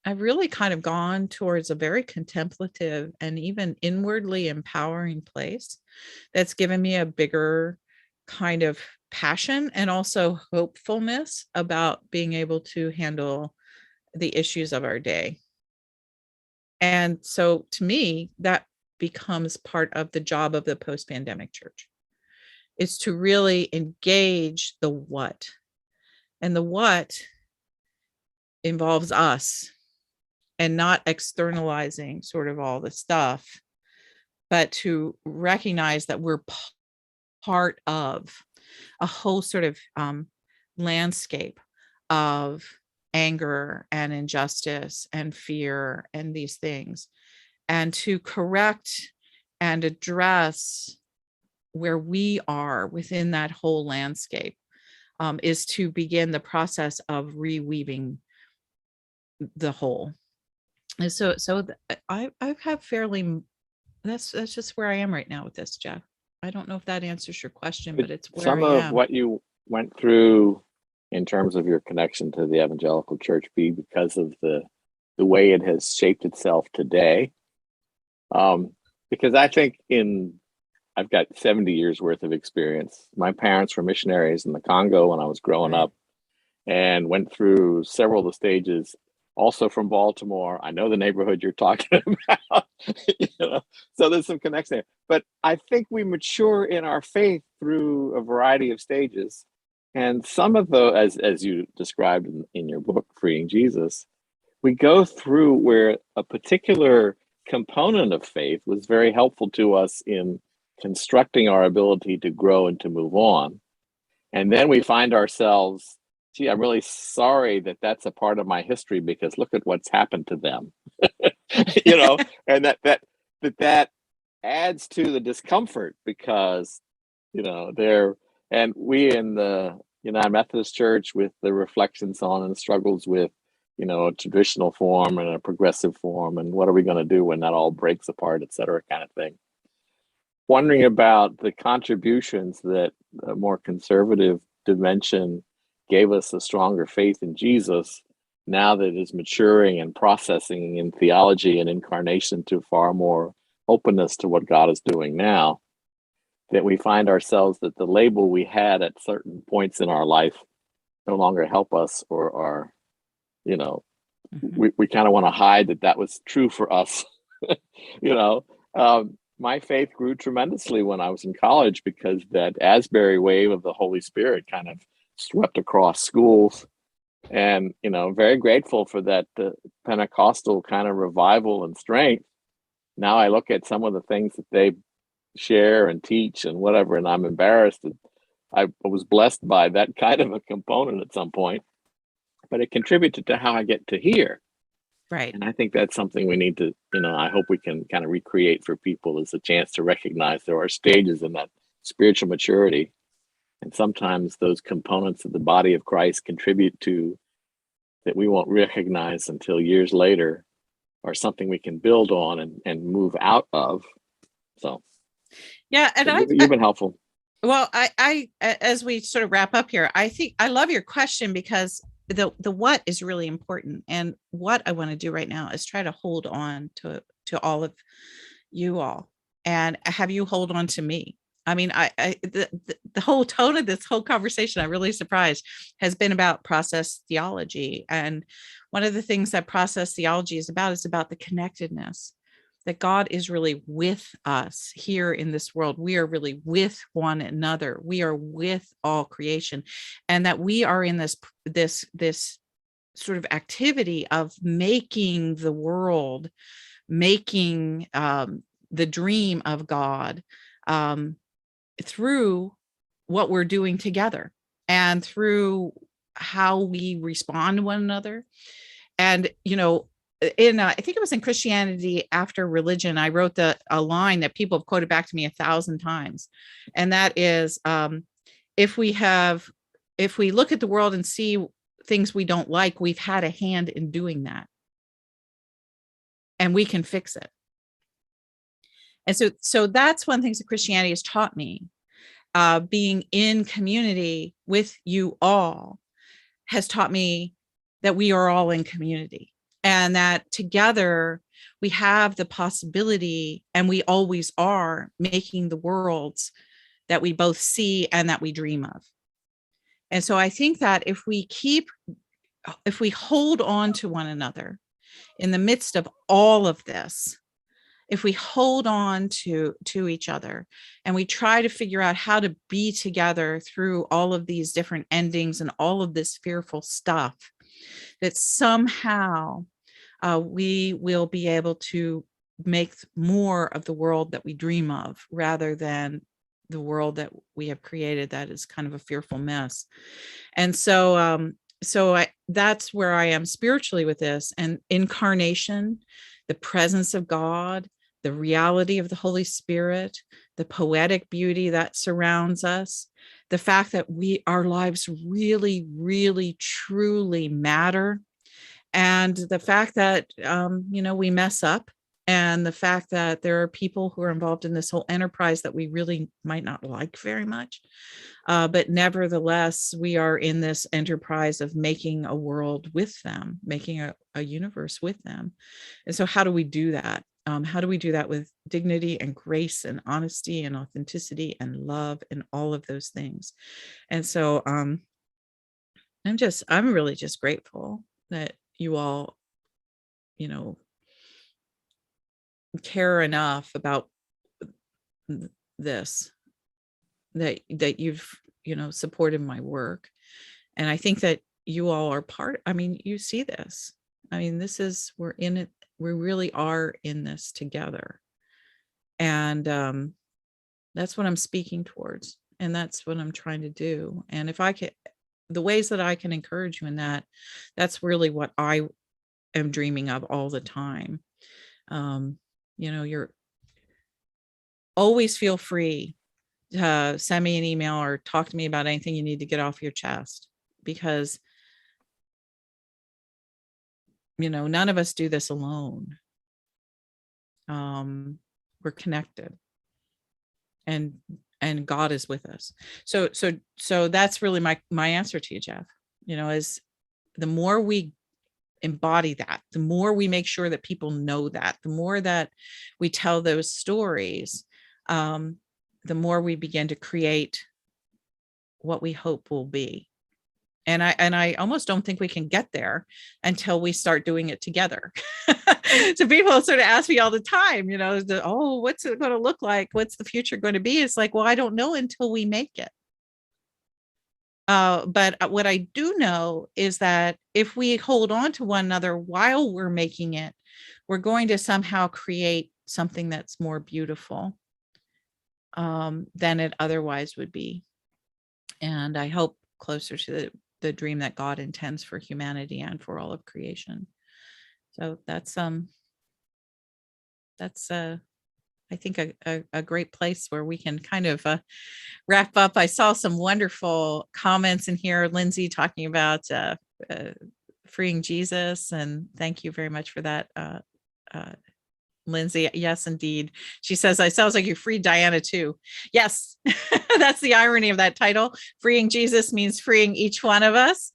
I've really kind of gone towards a very contemplative and even inwardly empowering place that's given me a bigger kind of passion and also hopefulness about being able to handle the issues of our day. And so to me, that becomes part of the job of the post-pandemic church, is to really engage the what. And the what involves us, and not externalizing sort of all the stuff, but to recognize that we're part of a whole sort of landscape of anger and injustice and fear and these things, and to correct and address where we are within that whole landscape, is to begin the process of reweaving the whole. And so I have fairly, that's just where I am right now with this, Jeff. I don't know if that answers your question, but it's where some I of am. what you went through in terms of your connection to the evangelical church be because of the way it has shaped itself today. Because I think I've got 70 years worth of experience. My parents were missionaries in the Congo when I was growing up, and went through several of the stages. Also from Baltimore. I know the neighborhood you're talking about. So there's some connection there. But I think we mature in our faith through a variety of stages. And some of those, as you described in your book, Freeing Jesus, we go through where a particular component of faith was very helpful to us in constructing our ability to grow and to move on. And then we find ourselves, gee, I'm really sorry that that's a part of my history, because look at what's happened to them. And that adds to the discomfort, because we in the United Methodist Church, with the reflections on and the struggles with a traditional form and a progressive form, and what are we going to do when that all breaks apart, et cetera, kind of thing. Wondering about the contributions that a more conservative dimension gave us, a stronger faith in Jesus, now that is maturing and processing in theology and incarnation to far more openness to what God is doing now, that we find ourselves that the label we had at certain points in our life no longer help us, or are, you know, we kind of want to hide that was true for us. you know, my faith grew tremendously when I was in college because that Asbury wave of the Holy Spirit kind of swept across schools. And, very grateful for that Pentecostal kind of revival and strength. Now I look at some of the things that they share and teach and whatever, and I'm embarrassed that I was blessed by that kind of a component at some point, but it contributed to how I get to here. Right. And I think that's something we need to, I hope we can kind of recreate for people, as a chance to recognize there are stages in that spiritual maturity. And sometimes those components of the body of Christ contribute to that we won't recognize until years later, or something we can build on and move out of. So, yeah. And you've been helpful. Well, I, as we sort of wrap up here, I think I love your question, because the what is really important. And what I want to do right now is try to hold on to all of you all, and have you hold on to me. I mean, the whole tone of this whole conversation, I'm really surprised, has been about process theology. And one of the things that process theology is about the connectedness, that God is really with us here in this world. We are really with one another. We are with all creation, and that we are in this sort of activity of making the world, making the dream of God, through what we're doing together, and through how we respond to one another. And, in I think it was in Christianity After Religion, I wrote a line that people have quoted back to me 1,000 times. And that is, if we look at the world and see things we don't like, we've had a hand in doing that, and we can fix it. And so that's one of the things that Christianity has taught me. Being in community with you all has taught me that we are all in community, and that together we have the possibility, and we always are, making the worlds that we both see and that we dream of. And so I think that if we hold on to one another in the midst of all of this, if we hold on to each other, and we try to figure out how to be together through all of these different endings and all of this fearful stuff, that somehow we will be able to make more of the world that we dream of, rather than the world that we have created that is kind of a fearful mess. And so that's where I am spiritually with this. And incarnation, the presence of God, the reality of the Holy Spirit, the poetic beauty that surrounds us, the fact that our lives really, really, truly matter, and the fact that we mess up, and the fact that there are people who are involved in this whole enterprise that we really might not like very much, but nevertheless we are in this enterprise of making a world with them, making a universe with them. And so how do we do that? How do we do that with dignity and grace and honesty and authenticity and love and all of those things? And so I'm really just grateful that you all, care enough about this, that you've, supported my work. And I think that you all are you see this. We're in it. We really are in this together. And that's what I'm speaking towards. And that's what I'm trying to do. And if I can, the ways that I can encourage you in that, that's really what I am dreaming of all the time. You're always feel free to send me an email or talk to me about anything you need to get off your chest, because none of us do this alone. We're connected, and God is with us. So that's really my answer to you, Jeff. Is the more we embody that, the more we make sure that people know that, the more that we tell those stories, the more we begin to create what we hope will be. And I almost don't think we can get there until we start doing it together. So people sort of ask me all the time, oh, what's it going to look like? What's the future going to be? It's like, well, I don't know until we make it. But what I do know is that if we hold on to one another while we're making it, we're going to somehow create something that's more beautiful than it otherwise would be. And I hope closer to the dream that God intends for humanity and for all of creation. So that's I think a great place where we can kind of wrap up. I saw some wonderful comments in here. Lindsay talking about freeing Jesus, and thank you very much for that, Lindsay. Yes, indeed. She says, "I sounds like you freed Diana too." Yes, that's the irony of that title. Freeing Jesus means freeing each one of us.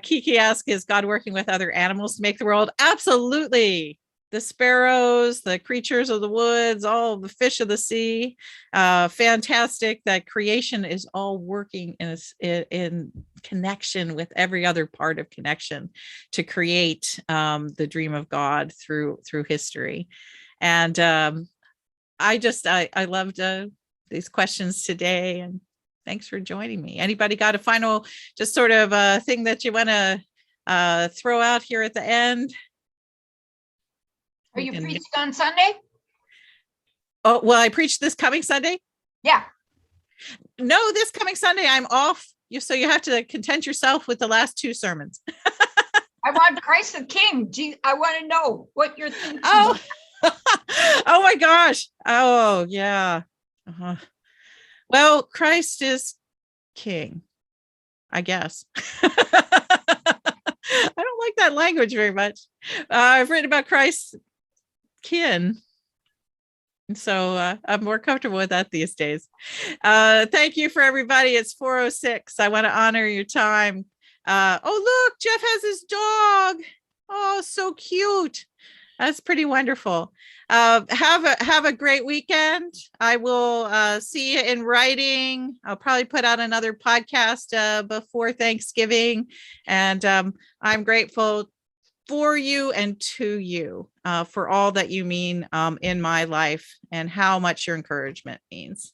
Kiki asks, "Is God working with other animals to make the world?" Absolutely. The sparrows, the creatures of the woods, all the fish of the sea. Fantastic that creation is all working in connection with every other part of connection to create the dream of God through history. And I loved these questions today, and thanks for joining me. Anybody got a final just sort of thing that you want to throw out here at the end? Are you preaching on Sunday? Oh, well, I preached this coming Sunday. Yeah. No, this coming Sunday I'm off. So you have to content yourself with the last two sermons. I want Christ the King. I want to know what you're thinking. Oh, oh my gosh. Oh, yeah. Uh-huh. Well, Christ is King, I guess. I don't like that language very much. I've written about Christ's kin. And so I'm more comfortable with that these days. Thank you for everybody. It's 4:06. I want to honor your time. Oh, look, Jeff has his dog. Oh, so cute. That's pretty wonderful. Have a great weekend. I will see you in writing. I'll probably put out another podcast before Thanksgiving. And I'm grateful for you and to you for all that you mean in my life and how much your encouragement means.